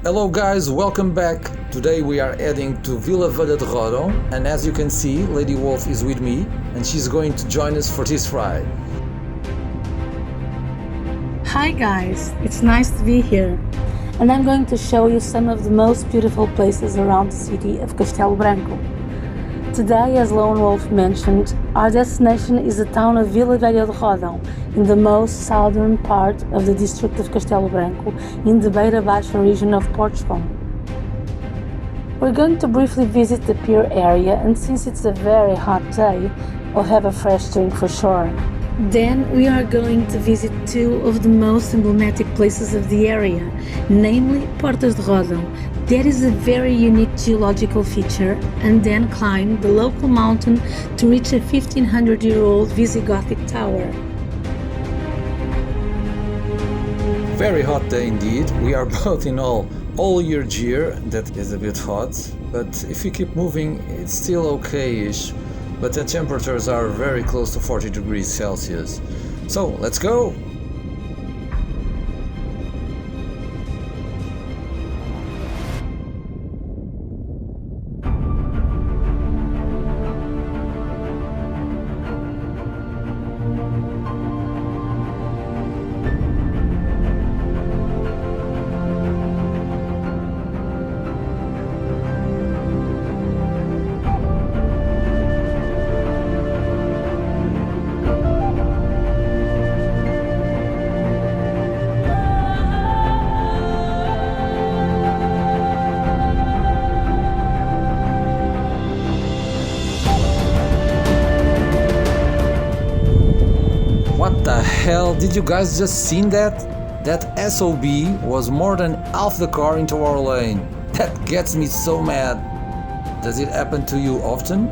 Hello guys, welcome back. Today we are heading to Vila Velha de Ródão, and as you can see, Lady Wolf is with me and she's going to join us for this ride. Hi guys, it's nice to be here, and I'm going to show you some of the most beautiful places around the city of Castelo Branco. Today, as Lone Wolf mentioned, our destination is the town of Vila Velha de Ródão, in the most southern part of the district of Castelo Branco, in the Beira Baixa region of Portugal. We're going to briefly visit the pier area, and since it's a very hot day, we'll have a fresh drink for sure. Then we are going to visit two of the most emblematic places of the area, namely Portas de Ródão. That is a very unique geological feature, and then climb the local mountain to reach a 1500-year-old Visigothic tower. Very hot day indeed. We are both in all year gear. That is a bit hot, but if you keep moving, it's still okay-ish. But the temperatures are very close to 40 degrees Celsius. So let's go! What the hell, did you guys just seen that? That SOB was more than half the car into our lane. That gets me so mad. Does it happen to you often?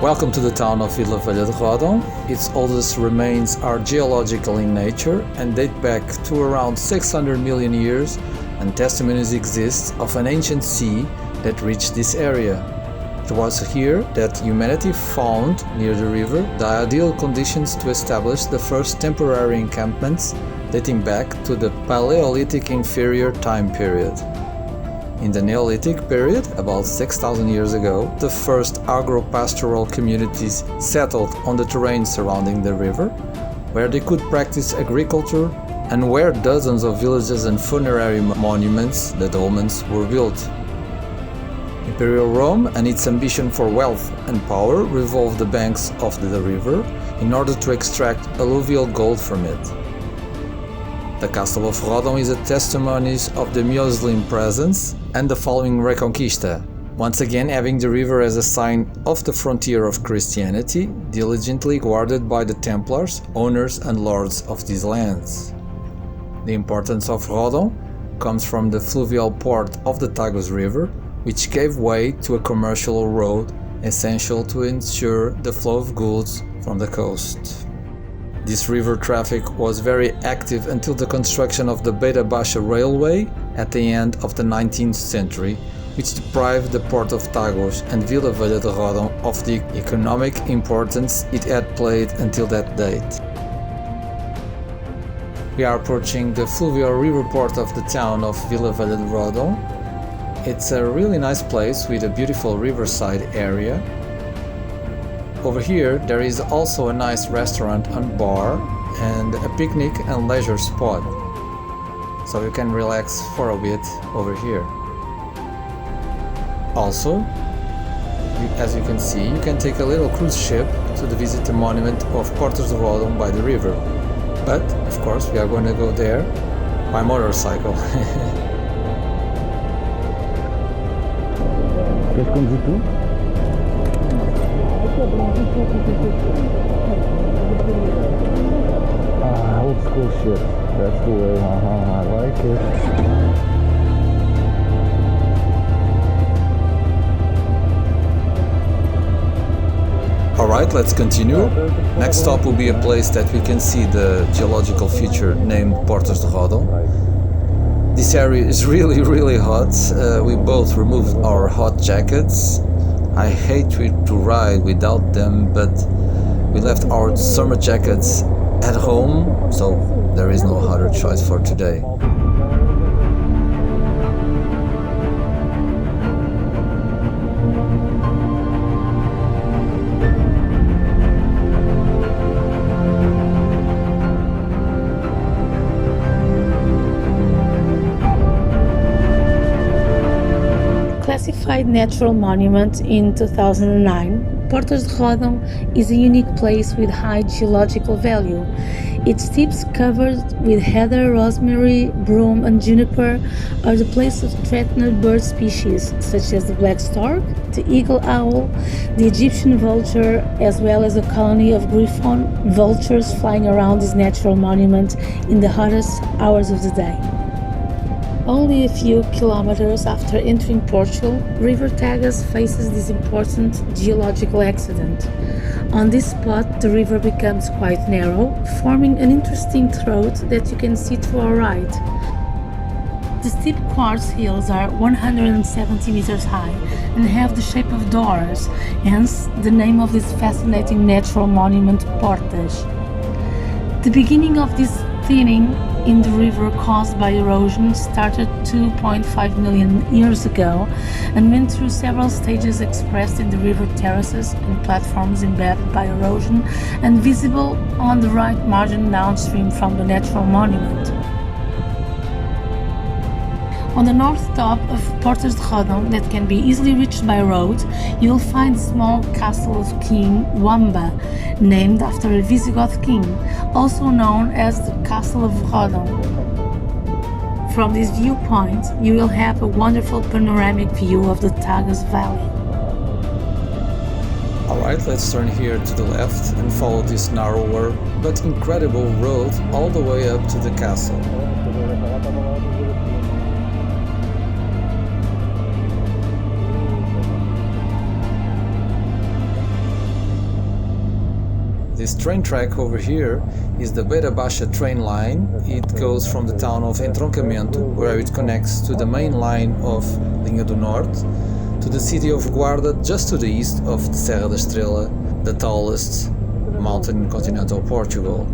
Welcome to the town of Vila Velha de Ródão. Its oldest remains are geological in nature and date back to around 600 million years, and testimonies exist of an ancient sea that reached this area. It was here that humanity found, near the river, the ideal conditions to establish the first temporary encampments dating back to the Paleolithic inferior time period. In the Neolithic period, about 6,000 years ago, the first agro-pastoral communities settled on the terrain surrounding the river, where they could practice agriculture and where dozens of villages and funerary monuments, the dolmens, were built. Imperial Rome and its ambition for wealth and power revolved the banks of the river in order to extract alluvial gold from it. The Castelo of Ródão is a testimony of the Muslim presence and the following Reconquista, once again having the river as a sign of the frontier of Christianity, diligently guarded by the Templars, owners and lords of these lands. The importance of Ródão comes from the fluvial port of the Tagus River, which gave way to a commercial road essential to ensure the flow of goods from the coast. This river traffic was very active until the construction of the Beira Baixa railway at the end of the 19th century, which deprived the port of Tagus and Vila Velha de Ródão of the economic importance it had played until that date. We are approaching the fluvial river port of the town of Vila Velha de Ródão. It's a really nice place with a beautiful riverside area. Over here there is also a nice restaurant and bar and a picnic and leisure spot, so you can relax for a bit over here. Also, as you can see, you can take a little cruise ship to visit the monument of Portas de Ródão by the river, but of course we are going to go there by motorcycle. Queres conduzir tu? Old school shit. That's the way. I like it. Alright, let's continue. Next stop will be a place that we can see the geological feature named Portas de Ródão. This area is really hot. We both removed our hot jackets. I hate to ride without them, but we left our summer jackets at home, so there is no other choice for today. Classified natural monument in 2009, Portas de Ródão is a unique place with high geological value. Its tips covered with heather, rosemary, broom and juniper are the place of threatened bird species such as the black stork, the eagle owl, the Egyptian vulture, as well as a colony of griffon vultures flying around this natural monument in the hottest hours of the day. Only a few kilometers after entering Portugal, River Tagus faces this important geological accident. On this spot, the river becomes quite narrow, forming an interesting throat that you can see to our right. The steep quartz hills are 170 meters high and have the shape of doors, hence the name of this fascinating natural monument, Portas. The beginning of this thinning in the river caused by erosion started 2.5 million years ago and went through several stages expressed in the river terraces and platforms embedded by erosion and visible on the right margin downstream from the natural monument. On the north top of Portas de Ródão, that can be easily reached by road, you will find the small castle of King Wamba, named after a Visigoth king, also known as the Castle of Ródão. From this viewpoint, you will have a wonderful panoramic view of the Tagus Valley. Alright, let's turn here to the left and follow this narrower but incredible road all the way up to the castle. This train track over here is the Beira Baixa train line. It goes from the town of Entroncamento, where it connects to the main line of Linha do Norte, to the city of Guarda just to the east of the Serra da Estrela, the tallest mountain in continental Portugal.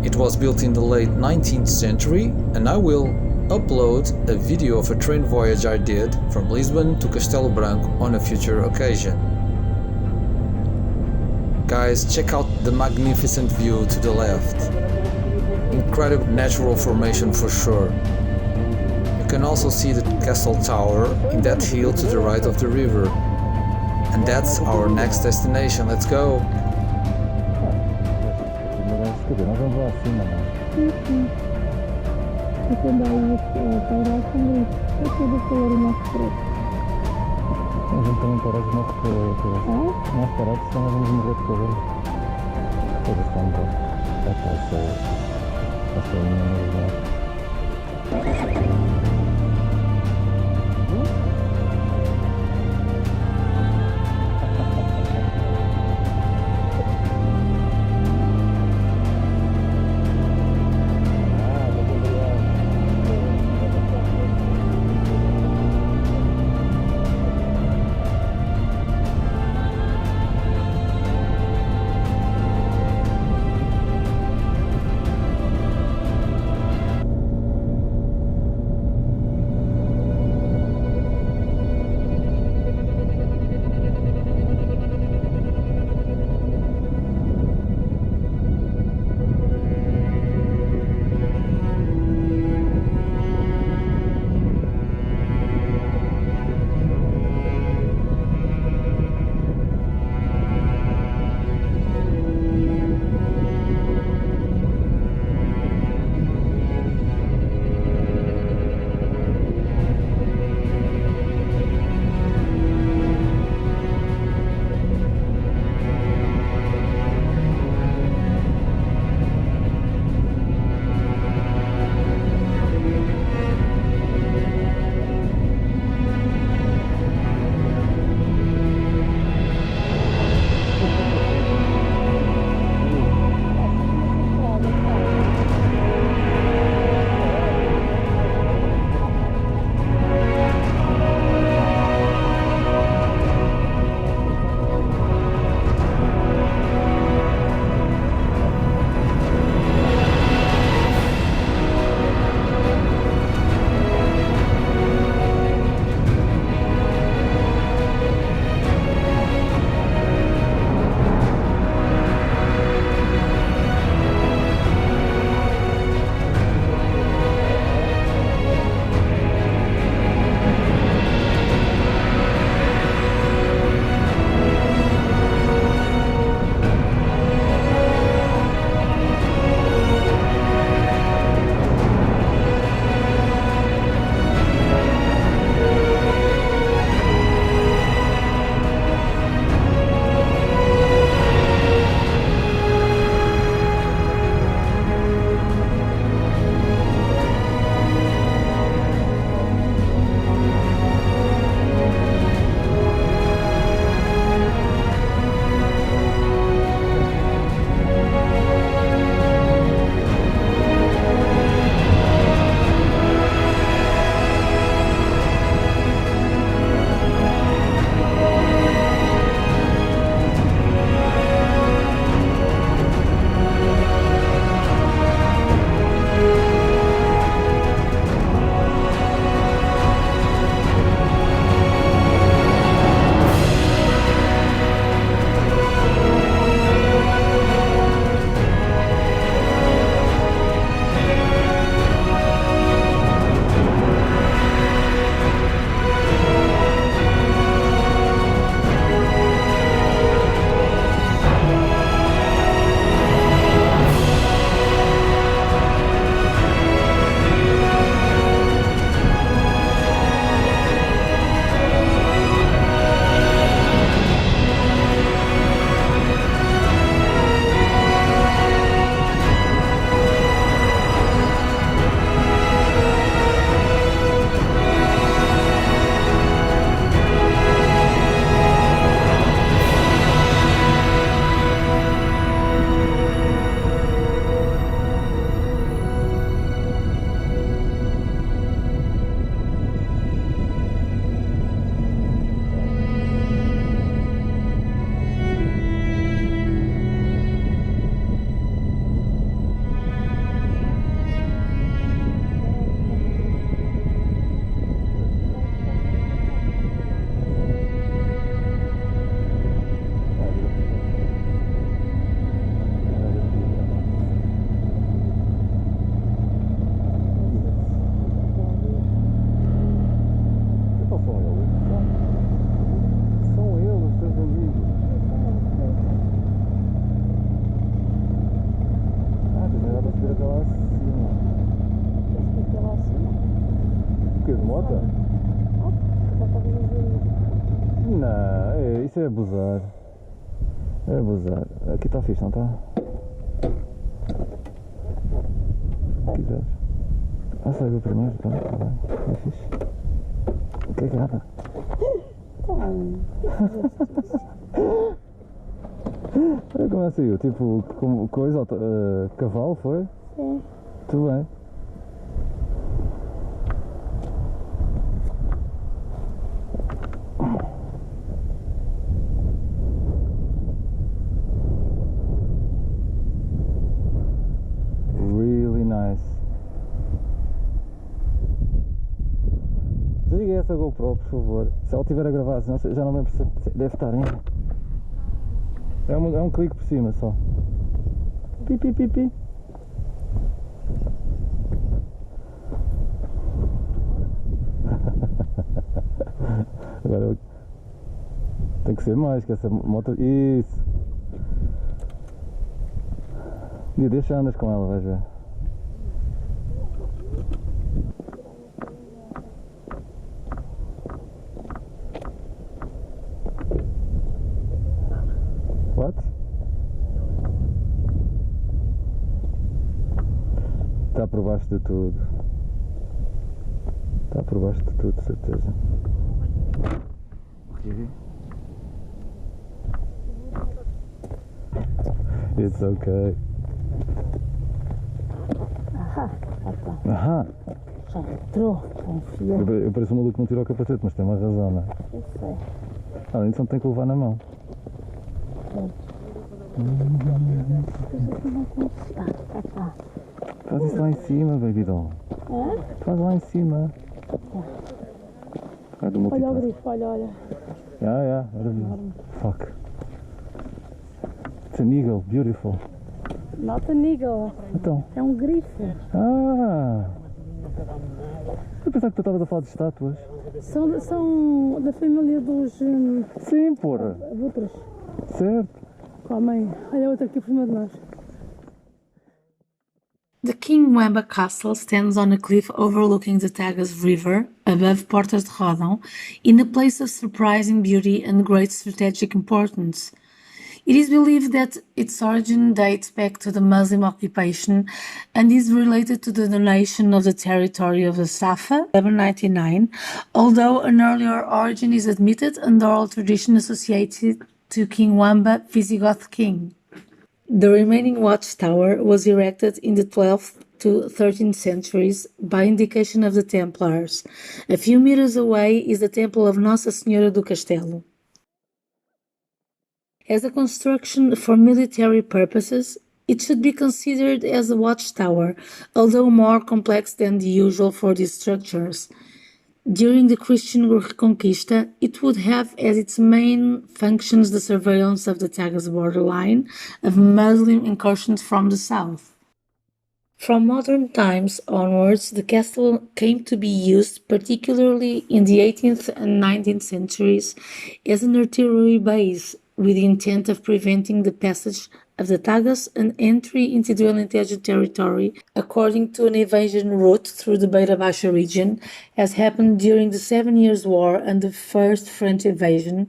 It was built in the late 19th century, and I will upload a video of a train voyage I did from Lisbon to Castelo Branco on a future occasion. Guys, check out the magnificent view to the left. Incredible natural formation for sure. You can also see the castle tower in that hill to the right of the river. And that's our next destination. Let's go! A gente também parece mais parados, senão nós vamos morrer de calor. Todos estão bom. Essa linha moto? Não, isso é abusar. É abusar. Aqui está fixe, não está? Se quiseres. Sai do primeiro, tá bem. É fixe. O que é nada? Olha como é que saiu, tipo, como coisa, cavalo foi? Sim. Tudo bem. Really nice. Desliga essa GoPro, por favor. Se ela estiver a gravar, senão já não lembro se deve estar, hein? É um clique por cima só. Pi, pi, pi, pi. Agora tem que ser mais, que essa moto... Isso! E deixa andas com ela, vais ver. What? Está por baixo de tudo. Está por baixo de tudo, de certeza. It's okay. Aham. Já entrou, confia. Eu pareço um maluco que não tirou o capacete, mas tem uma razão, não é? Eu sei. Além disso, não tem que levar na mão. Tá. Faz isso lá em cima, baby doll. É? Faz lá em cima. Olha o grifo, olha. Yeah, fuck. It's an eagle, beautiful. Not an eagle. Então. É um grifo. Ah! Eu pensava que tu estavas a falar de estátuas. São da família dos Sim, porra. abutres. Certo. Comem. Olha outra aqui por cima de nós. The King Wamba Castle stands on a cliff overlooking the Tagus River, above Portas de Ródão, in a place of surprising beauty and great strategic importance. It is believed that its origin dates back to the Muslim occupation and is related to the donation of the territory of the Safa, 1199, although an earlier origin is admitted and oral tradition associated to King Wamba, Visigoth king. The remaining watchtower was erected in the 12th to 13th centuries by indication of the Templars. A few meters away is the temple of Nossa Senhora do Castelo. As a construction for military purposes, it should be considered as a watchtower, although more complex than the usual for these structures. During the Christian Reconquista, it would have as its main functions the surveillance of the Tagus borderline of Muslim incursions from the south. From modern times onwards, the castle came to be used, particularly in the 18th and 19th centuries, as an artillery base, with the intent of preventing the passage of the Tagus and entry into the Alentejo territory according to an invasion route through the Beira Baixa region, as happened during the 7 Years' War and the first French invasion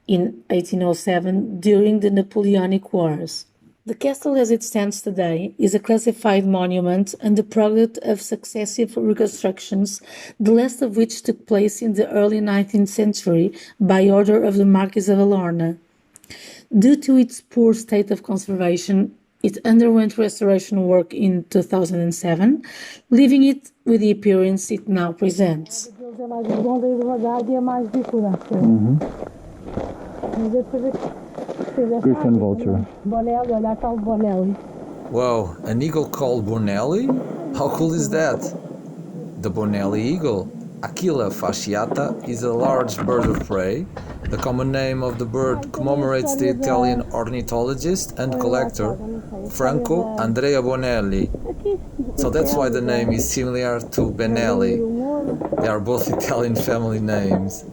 in 1807 during the Napoleonic Wars. The castle as it stands today is a classified monument and the product of successive reconstructions, the last of which took place in the early 19th century by order of the Marquis of Alorna. Due to its poor state of conservation, it underwent restoration work in 2007, leaving it with the appearance it now presents. Griffin vulture. Wow, an eagle called Bonelli? How cool is that? The Bonelli eagle, Aquila fasciata, is a large bird of prey. The common name of the bird commemorates the Italian ornithologist and collector Franco Andrea Bonelli. So that's why the name is similar to Benelli. They are both Italian family names.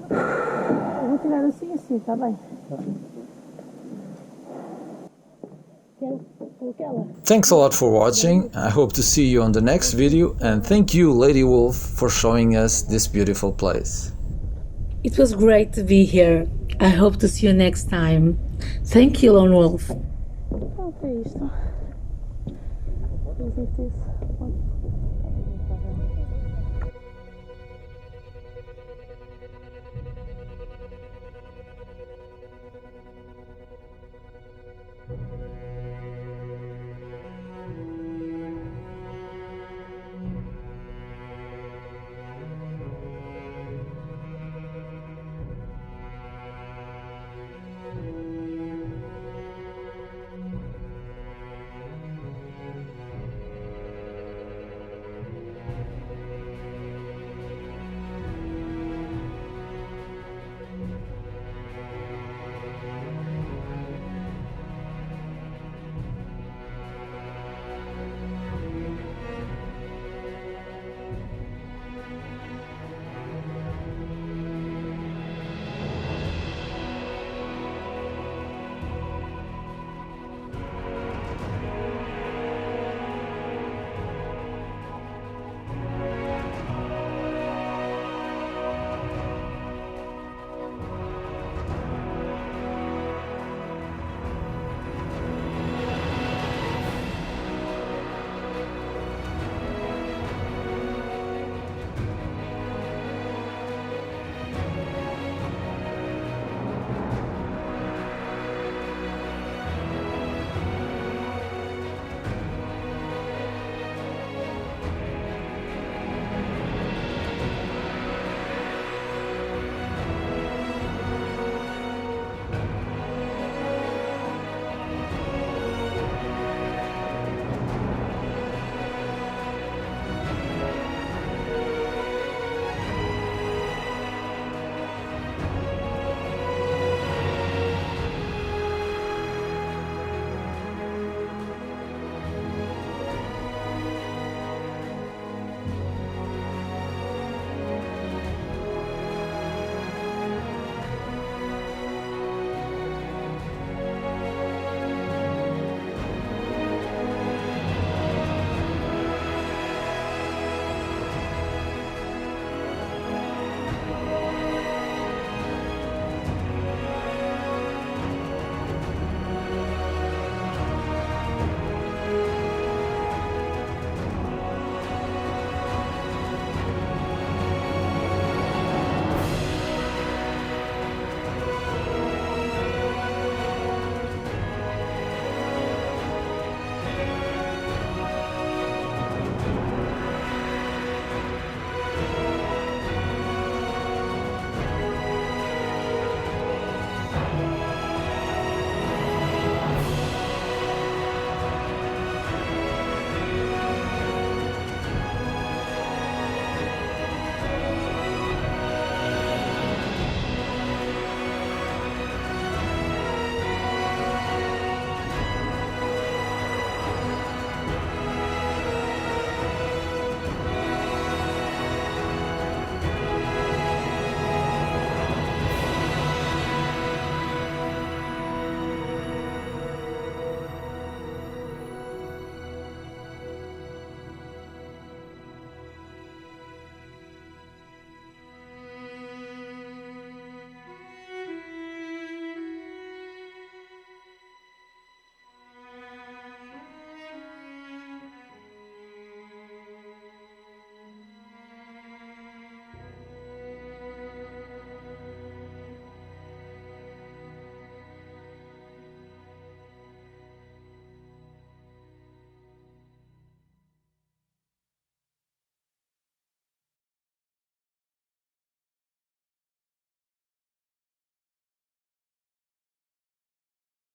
Vou tirar assim, tá bem? Quero pôr Thanks a lot for watching. I hope to see you on the next video, and thank you, Lady Wolf, for showing us this beautiful place. It was great to be here. I hope to see you next time. Thank you, Lone Wolf. Pronto, é isto. Vamos meter isso.